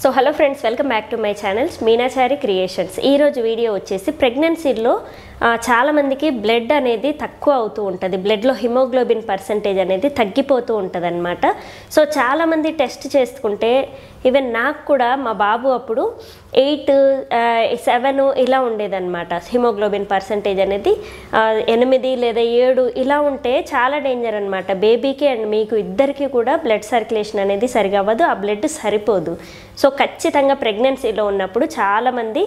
So hello friends, welcome back to my channels Meenachari creations. ఈరోజు video వచ్చేసి ప్రెగ్నెన్సీలో చాలామందికి బ్లడ్ అనేది తక్కువ అవుతూ ఉంటుంది, బ్లడ్లో హిమోగ్లోబిన్ పర్సంటేజ్ అనేది తగ్గిపోతూ ఉంటుంది అనమాట. సో చాలామంది టెస్ట్ చేసుకుంటే ఈవెన్ నాకు కూడా మా బాబు అప్పుడు 8, 7 ఇలా ఉండేదన్నమాట. హిమోగ్లోబిన్ పర్సంటేజ్ అనేది 8 లేదా 7 ఇలా ఉంటే చాలా డేంజర్ అనమాట బేబీకి అండ్ మీకు ఇద్దరికి కూడా. బ్లడ్ సర్క్యులేషన్ అనేది సరిగా అవ్వదు, ఆ బ్లడ్ సరిపోదు. సో ఖచ్చితంగా ప్రెగ్నెన్సీలో ఉన్నప్పుడు చాలామంది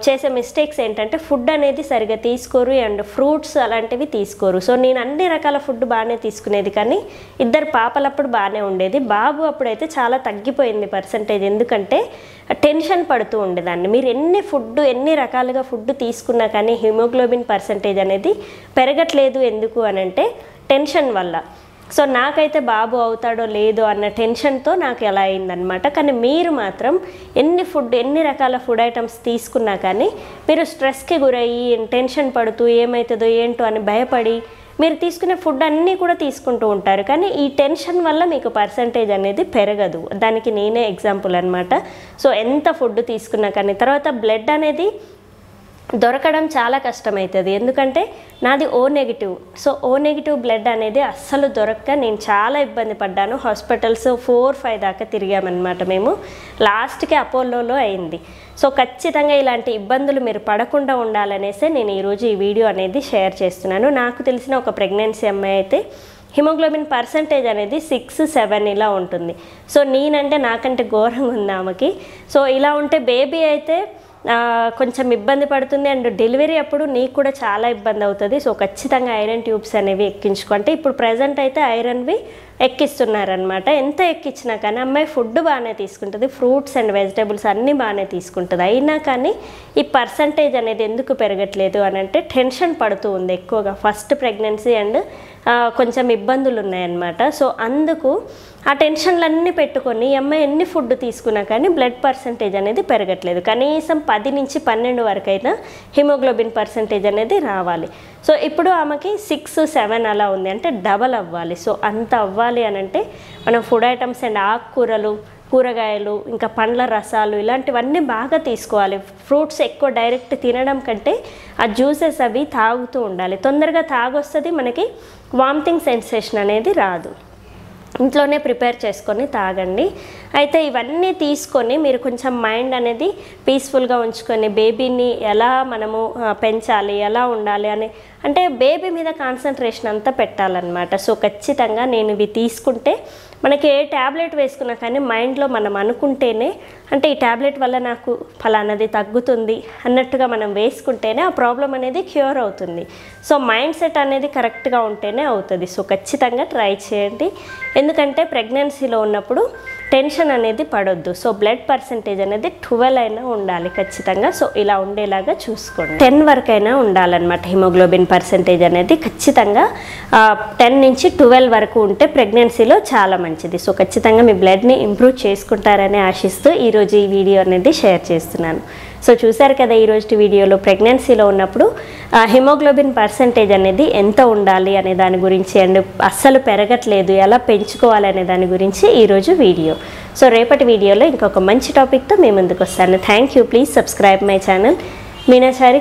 చేసే మిస్టేక్స్ ఏంటంటే ఫుడ్ అనేది సరిగా తీసుకోరు అండ్ ఫ్రూట్స్ అలాంటివి తీసుకోరు. సో నేను అన్ని రకాల ఫుడ్ బాగానే తీసుకునేది, కానీ ఇద్దరు పాపలప్పుడు బాగానే ఉండేది. బాబు అప్పుడైతే చాలా తగ్గిపోయింది పర్సంటేజ్, ఎందుకంటే టెన్షన్ పడుతూ ఉండేదాన్ని. మీరు ఎన్ని రకాలుగా ఫుడ్ తీసుకున్నా కానీ హిమోగ్లోబిన్ పర్సంటేజ్ అనేది పెరగట్లేదు. ఎందుకు అని అంటే టెన్షన్ వల్ల. సో నాకైతే బాబు అవుతాడో లేదో అన్న టెన్షన్తో నాకు ఎలా అయిందనమాట. కానీ మీరు మాత్రం ఎన్ని రకాల ఫుడ్ ఐటమ్స్ తీసుకున్నా కానీ మీరు స్ట్రెస్కి గురయ్యి టెన్షన్ పడుతూ ఏమవుతుందో ఏంటో అని భయపడి మీరు తీసుకునే ఫుడ్ అన్నీ కూడా తీసుకుంటూ ఉంటారు. కానీ ఈ టెన్షన్ వల్ల మీకు పర్సంటేజ్ అనేది పెరగదు. దానికి నేనే ఎగ్జాంపుల్ అనమాట. సో ఎంత ఫుడ్ తీసుకున్నా కానీ తర్వాత బ్లడ్ అనేది దొరకడం చాలా కష్టమవుతుంది, ఎందుకంటే నాది O negative. So O negative blood అనేది అస్సలు దొరక్క నేను చాలా ఇబ్బంది పడ్డాను. హాస్పిటల్స్ 4-5 దాకా తిరిగామన్నమాట మేము. లాస్ట్కి అపోలోలో అయింది. సో ఖచ్చితంగా ఇలాంటి ఇబ్బందులు మీరు పడకుండా ఉండాలనేసే నేను ఈరోజు ఈ వీడియో అనేది షేర్ చేస్తున్నాను. నాకు తెలిసిన ఒక ప్రెగ్నెన్సీ అమ్మాయి అయితే హిమోగ్లోబిన్ పర్సంటేజ్ అనేది 6-7 ఇలా ఉంటుంది. సో నేనంటే నాకంటే ఘోరంగా ఉంది ఆమెకి. సో ఇలా ఉంటే బేబీ అయితే కొంచెం ఇబ్బంది పడుతుంది అండ్ డెలివరీ అప్పుడు నీకు కూడా చాలా ఇబ్బంది అవుతుంది. సో ఖచ్చితంగా ఐరన్ ట్యూబ్స్ అనేవి ఎక్కించుకుంటే ఇప్పుడు ప్రజెంట్ అయితే ఐరన్వి ఎక్కిస్తున్నారనమాట. ఎంత ఎక్కించినా కానీ అమ్మాయి ఫుడ్ బాగానే తీసుకుంటుంది, ఫ్రూట్స్ అండ్ వెజిటేబుల్స్ అన్నీ బాగానే తీసుకుంటుంది. అయినా కానీ ఈ పర్సంటేజ్ అనేది ఎందుకు పెరగట్లేదు అని అంటే టెన్షన్ పడుతూ ఉంది ఎక్కువగా. ఫస్ట్ ప్రెగ్నెన్సీ అండ్ కొంచెం ఇబ్బందులు ఉన్నాయన్నమాట. సో అందుకు ఆ టెన్షన్లన్నీ పెట్టుకొని అమ్మాయి ఎన్ని ఫుడ్ తీసుకున్నా కానీ బ్లడ్ పర్సంటేజ్ అనేది పెరగట్లేదు. కనీసం 10 నుంచి 12 వరకు అయినా హిమోగ్లోబిన్ పర్సంటేజ్ అనేది రావాలి. సో ఇప్పుడు ఆమెకి 6-7 అలా ఉంది, అంటే డబల్ అవ్వాలి. సో అంత అవ్వాలి అని అంటే మనం ఫుడ్ ఐటమ్స్ అండ్ ఆకుకూరలు, కూరగాయలు, ఇంకా పండ్ల రసాలు ఇలాంటివన్నీ బాగా తీసుకోవాలి. ఫ్రూట్స్ ఎక్కువ డైరెక్ట్ తినడం కంటే ఆ జ్యూసెస్ అవి తాగుతూ ఉండాలి. తొందరగా తాగొస్తుంది, మనకి వామిటింగ్ సెన్సేషన్ అనేది రాదు. ఇంట్లోనే ప్రిపేర్ చేసుకొని తాగండి. అయితే ఇవన్నీ తీసుకొని మీరు కొంచెం మైండ్ అనేది పీస్ఫుల్గా ఉంచుకొని బేబీని ఎలా మనము పెంచాలి, ఎలా ఉండాలి అని అంటే బేబీ మీద కాన్సన్ట్రేషన్ అంతా పెట్టాలన్నమాట. సో ఖచ్చితంగా నేను ఇవి తీసుకుంటే మనకి ఏ ట్యాబ్లెట్ వేసుకున్నా కానీ మైండ్లో మనం అనుకుంటేనే, అంటే ఈ ట్యాబ్లెట్ వల్ల నాకు ఫలానది తగ్గుతుంది అన్నట్టుగా మనం వేసుకుంటేనే ఆ ప్రాబ్లం అనేది క్యూర్ అవుతుంది. సో మైండ్ సెట్ అనేది కరెక్ట్గా ఉంటేనే అవుతుంది. సో ఖచ్చితంగా ట్రై చేయండి, ఎందుకంటే ప్రెగ్నెన్సీలో ఉన్నప్పుడు టెన్షన్ అనేది పడొద్దు. సో బ్లడ్ పర్సంటేజ్ అనేది 12 అయినా ఉండాలి ఖచ్చితంగా. సో ఇలా ఉండేలాగా చూసుకోండి. 10 వరకు అయినా ఉండాలన్నమాట హిమోగ్లోబిన్ పర్సంటేజ్ అనేది. ఖచ్చితంగా 10 నుంచి 12 వరకు ఉంటే ప్రెగ్నెన్సీలో చాలా మంచిది. సో ఖచ్చితంగా మీ బ్లడ్ని ఇంప్రూవ్ చేసుకుంటారని ఆశిస్తూ ఈరోజు ఈ వీడియో అనేది షేర్ చేస్తున్నాను. సో చూసారు కదా ఈరోజు వీడియోలో ప్రెగ్నెన్సీలో ఉన్నప్పుడు హిమోగ్లోబిన్ పర్సంటేజ్ అనేది ఎంత ఉండాలి అనే దాని గురించి అండ్ అస్సలు పెరగట్లేదు ఎలా పెంచుకోవాలి అనే దాని గురించి ఈరోజు వీడియో. సో రేపటి వీడియోలో ఇంకొక మంచి టాపిక్తో మీ ముందుకు వస్తాను. Thank you. Please subscribe my channel Meenachari.